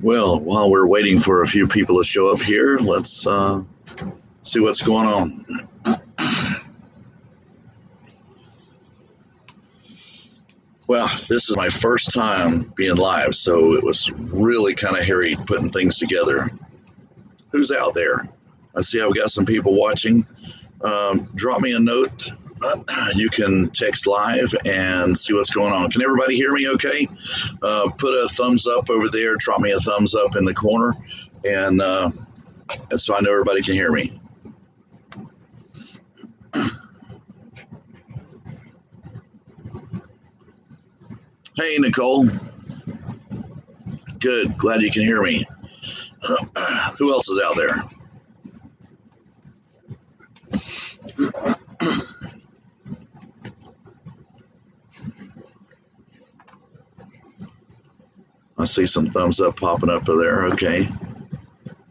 Well, while we're waiting for a few people to show up here, let's see what's going on. Well, this is my first time being live, so it was really kind of hairy putting things together. Who's out there? I see I've got some people watching. Drop me a note. You can text live and see what's going on. Can everybody hear me okay? Put a thumbs up over there. Drop me a thumbs up in the corner, and so I know everybody can hear me. Hey, Nicole. Good. Glad you can hear me. Who else is out there? I see some thumbs up popping up over there. Okay.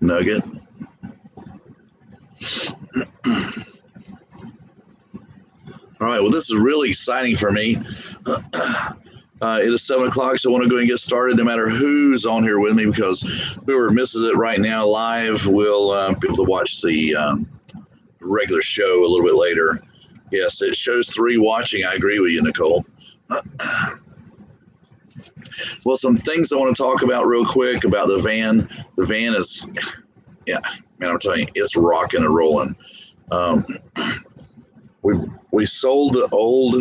Nugget. All right. Well, this is really exciting for me. It is 7 o'clock, so I want to go ahead and get started no matter who's on here with me, because whoever misses it right now live will be able to watch the regular show a little bit later. Yes, it shows 3 watching. I agree with you, Nicole. Well, some things I want to talk about real quick about the van. The van is, yeah, man, I'm telling you, it's rocking and rolling. We sold the old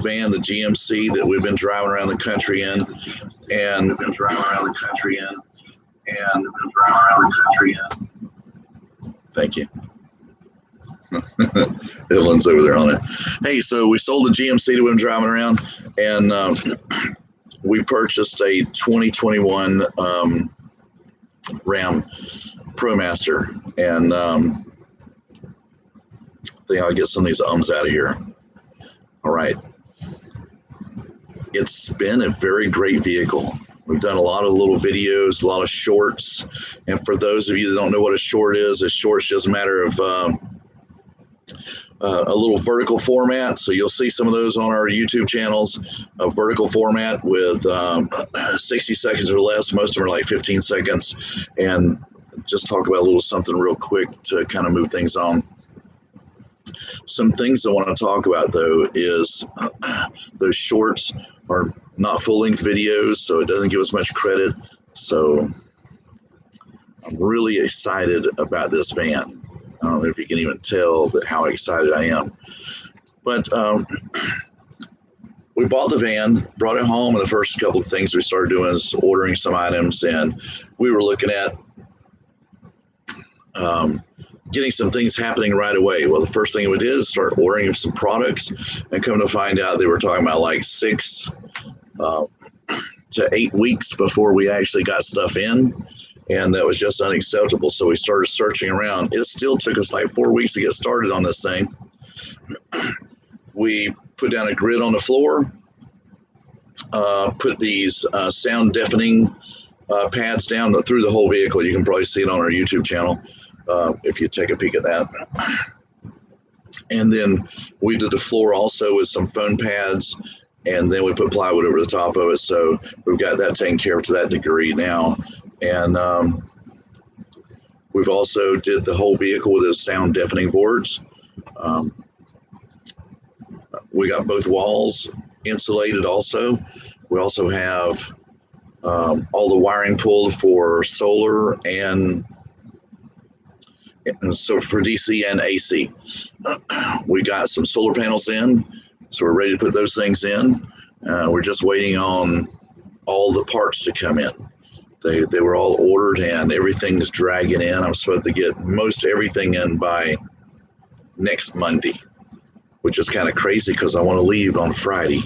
van, the GMC that we've been driving around the country in, and Thank you. Evelyn's over there on it. Hey, so we sold the GMC that we've been driving around, and we purchased a 2021 Ram ProMaster, and I think I'll get some of these ums out of here. All right. It's been a very great vehicle. We've done a lot of little videos, a lot of shorts. And for those of you that don't know what a short is just a matter of a little vertical format. So you'll see some of those on our YouTube channels, a vertical format with 60 seconds or less. Most of them are like 15 seconds. And just talk about a little something real quick to kind of move things on. Some things I want to talk about, though, is those shorts are not full-length videos, so it doesn't give us much credit. So I'm really excited about this van. I don't know if you can even tell how excited I am. But we bought the van, brought it home, and the first couple of things we started doing is ordering some items, and we were looking at getting some things happening right away. Well, the first thing we did is start ordering some products, and come to find out they were talking about like 6 to 8 weeks before we actually got stuff in, and that was just unacceptable. So we started searching around. It still took us like 4 weeks to get started on this thing. We put down a grid on the floor, put these sound deafening pads down through the whole vehicle. You can probably see it on our YouTube channel. If you take a peek at that. And then we did the floor also with some foam pads, and then we put plywood over the top of it. So we've got that taken care of to that degree now. And we've also did the whole vehicle with those sound deafening boards. We got both walls insulated also. We also have all the wiring pulled for solar and so for DC and AC. We got some solar panels in, so we're ready to put those things in. We're just waiting on all the parts to come in. They were all ordered and everything's dragging in. I'm supposed to get most everything in by next Monday, which is kind of crazy because I want to leave on Friday.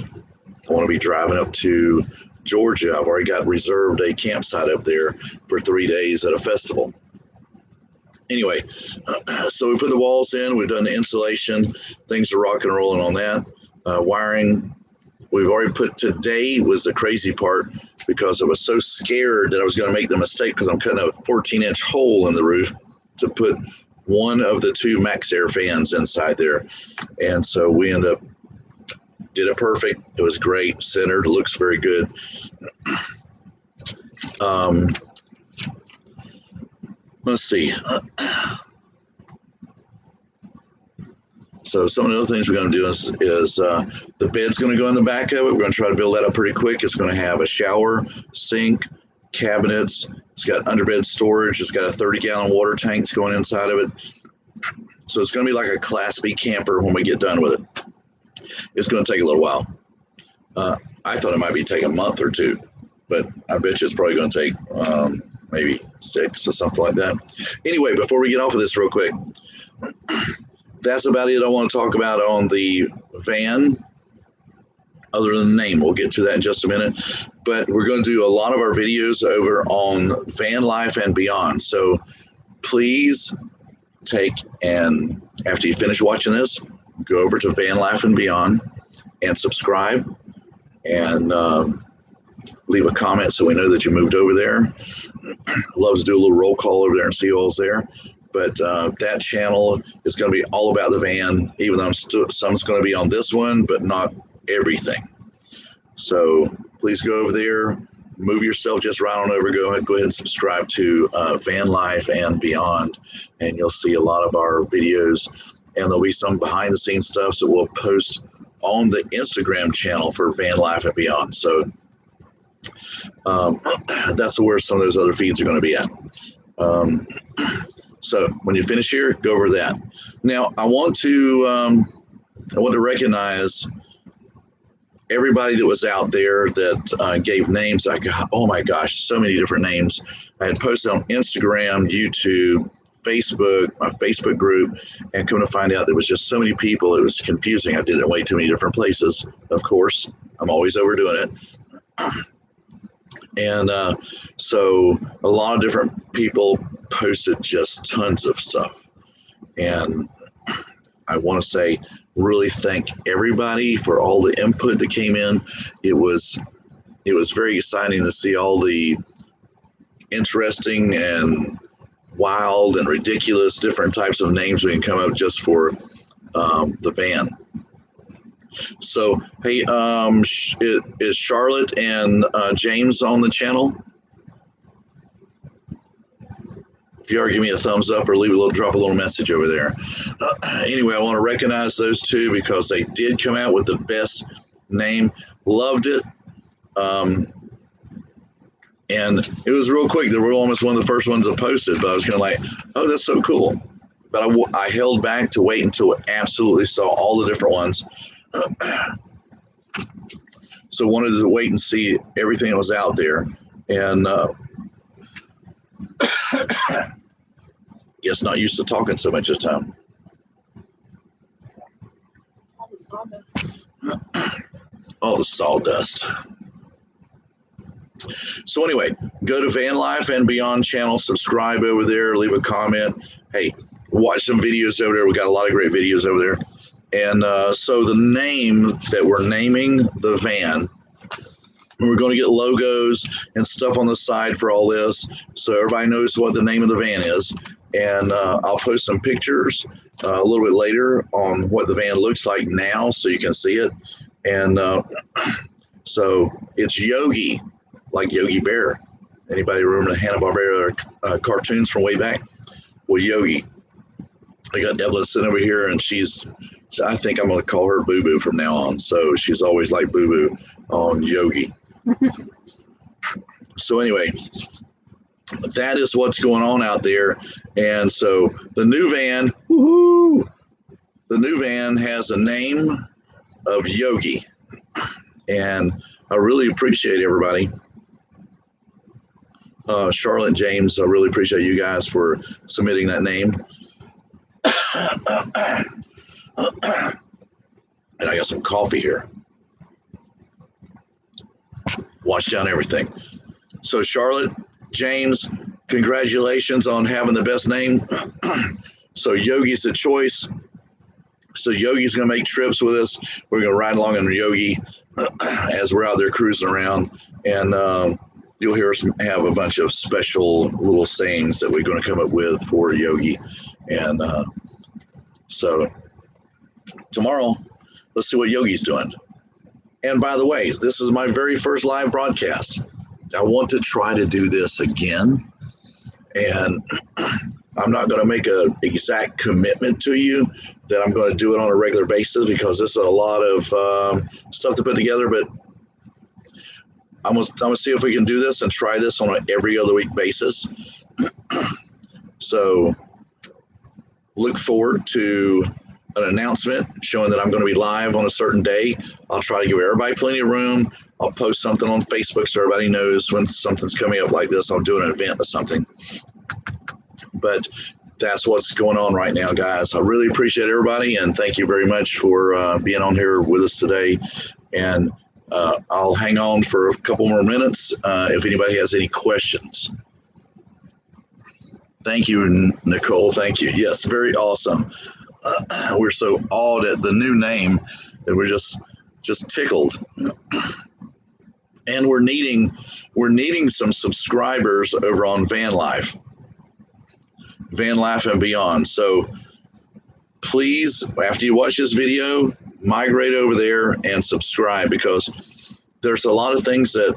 I want to be driving up to Georgia. I've already got reserved a campsite up there for 3 days at a festival. Anyway, so we put the walls in, we've done the insulation, things are rocking and rolling on that. Wiring, we've already put, today was the crazy part because I was so scared that I was going to make the mistake because I'm cutting a 14-inch hole in the roof to put one of the 2 Max Air fans inside there. And so we ended up, did it perfect. It was great, centered, looks very good. Um, let's see. So some of the other things we're going to do is the bed's going to go in the back of it. We're going to try to build that up pretty quick. It's going to have a shower, sink, cabinets. It's got underbed storage. It's got a 30-gallon water tank going inside of it. So it's going to be like a Class B camper when we get done with it. It's going to take a little while. I thought it might be taking a month or two, but I bet you it's probably going to take maybe 6 or something like that. Anyway, before we get off of this real quick, that's about it I want to talk about on the van, other than the name. We'll get to that in just a minute. But we're going to do a lot of our videos over on Vanlife and Beyond. So please and after you finish watching this, go over to Vanlife and Beyond and subscribe and leave a comment so we know that you moved over there. Love to do a little roll call over there and see who's there. But that channel is going to be all about the van, even though some's going to be on this one, but not everything. So please go over there, move yourself just right on over. Go ahead and subscribe to Vanlife and Beyond, and you'll see a lot of our videos. And there'll be some behind the scenes stuff that we'll post on the Instagram channel for Vanlife and Beyond. So that's where some of those other feeds are going to be at. So when you finish here, go over that. Now I want to recognize everybody that was out there that gave names. Oh my gosh, so many different names. I had posted on Instagram, YouTube, Facebook, my Facebook group, and come to find out there was just so many people. It was confusing. I did it in way too many different places. Of course, I'm always overdoing it. And so a lot of different people posted just tons of stuff. And I want to say, really thank everybody for all the input that came in. It was very exciting to see all the interesting and wild and ridiculous different types of names we can come up just for the van. So, hey, is Charlotte and James on the channel? If you are, give me a thumbs up or drop a little message over there. Anyway, I want to recognize those two because they did come out with the best name. Loved it. And it was real quick. They were almost one of the first ones I posted, but I was kind of like, oh, that's so cool. But I held back to wait until I absolutely saw all the different ones. So wanted to wait and see everything that was out there. And yes, not used to talking so much at the time. It's all the sawdust. All the sawdust. So anyway, go to Vanlife and Beyond channel, subscribe over there, leave a comment. Hey, watch some videos over there. We got a lot of great videos over there. And so the name that we're naming the van, we're going to get logos and stuff on the side for all this, so everybody knows what the name of the van is. And I'll post some pictures a little bit later on what the van looks like now, so you can see it. And so it's Yogi, like Yogi Bear. Anybody remember the Hanna-Barbera cartoons from way back? Well, Yogi. I got Evelyn sitting over here, and I think I'm going to call her Boo Boo from now on. So she's always like Boo Boo on Yogi. So anyway, that is what's going on out there. And so the new van, woohoo! The new van has a name of Yogi. And I really appreciate everybody. Charlotte and James, I really appreciate you guys for submitting that name. And I got some coffee here. Wash down everything. So Charlotte, James, congratulations on having the best name. So Yogi's the choice. So Yogi's going to make trips with us. We're going to ride along in Yogi as we're out there cruising around. And you'll hear us have a bunch of special little sayings that we're going to come up with for Yogi. And so tomorrow, let's see what Yogi's doing. And by the way, this is my very first live broadcast. want to try to do this again, and I'm not going to make an exact commitment to you that I'm going to do it on a regular basis, because this is a lot of stuff to put together. But I'm gonna see if we can do this and try this on an every other week basis. So look forward to an announcement showing that I'm going to be live on a certain day. I'll try to give everybody plenty of room. I'll post something on Facebook so everybody knows when something's coming up like this. I'll do an event or something. But that's what's going on right now, guys. I really appreciate everybody, and thank you very much for being on here with us today. And I'll hang on for a couple more minutes if anybody has any questions. Thank you, Nicole. Thank you. Yes, very awesome. We're so awed at the new name that we're just tickled. And we're needing some subscribers over on Vanlife and Beyond. So please, after you watch this video, migrate over there and subscribe, because there's a lot of things that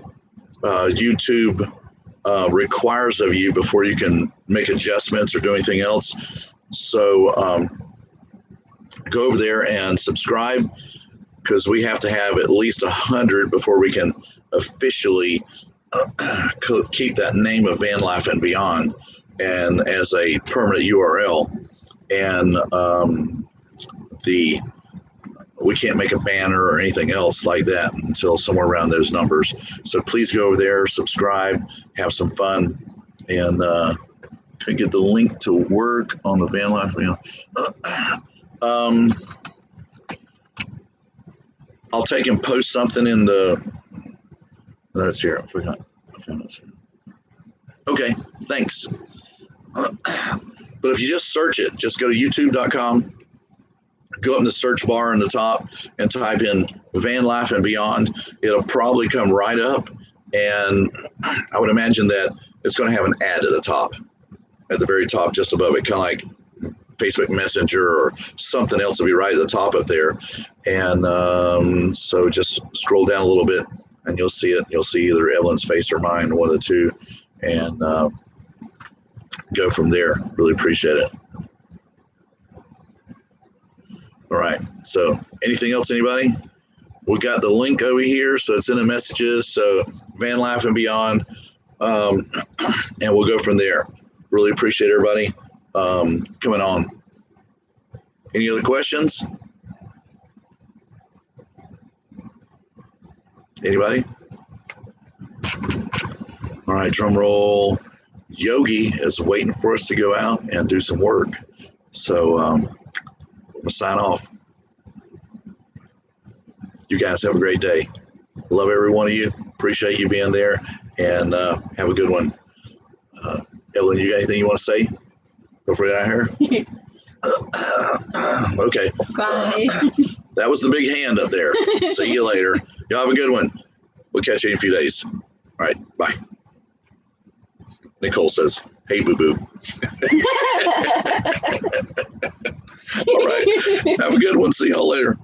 YouTube requires of you before you can make adjustments or do anything else. So go over there and subscribe, because we have to have at least 100 before we can officially keep that name of Vanlife and Beyond and as a permanent URL. And we can't make a banner or anything else like that until somewhere around those numbers. So please go over there, subscribe, have some fun, and can get the link to work on the Vanlife. I'll take and post something in the. That's here. I forgot. I found this here. Okay, thanks. But if you just search it, just go to youtube.com. Go up in the search bar in the top and type in Vanlife and Beyond. It'll probably come right up, and I would imagine that it's going to have an ad at the top, at the very top, just above it, kind of like Facebook Messenger or something else will be right at the top up there. And so just scroll down a little bit and you'll see it. You'll see either Evelyn's face or mine, one of the two, and go from there. Really appreciate it. All right. So anything else, anybody? We got the link over here, so it's in the messages. So Vanlife and Beyond, and we'll go from there. Really appreciate everybody coming on. Any other questions? Anybody? All right, drum roll. Yogi is waiting for us to go out and do some work. So I'm going to sign off. You guys have a great day. Love every one of you. Appreciate you being there, and have a good one. Evelyn, you got anything you want to say before you're out here? Okay. Bye. That was the big hand up there. See you later. Y'all have a good one. We'll catch you in a few days. All right. Bye. Nicole says, hey, boo-boo. All right. Have a good one. See y'all later.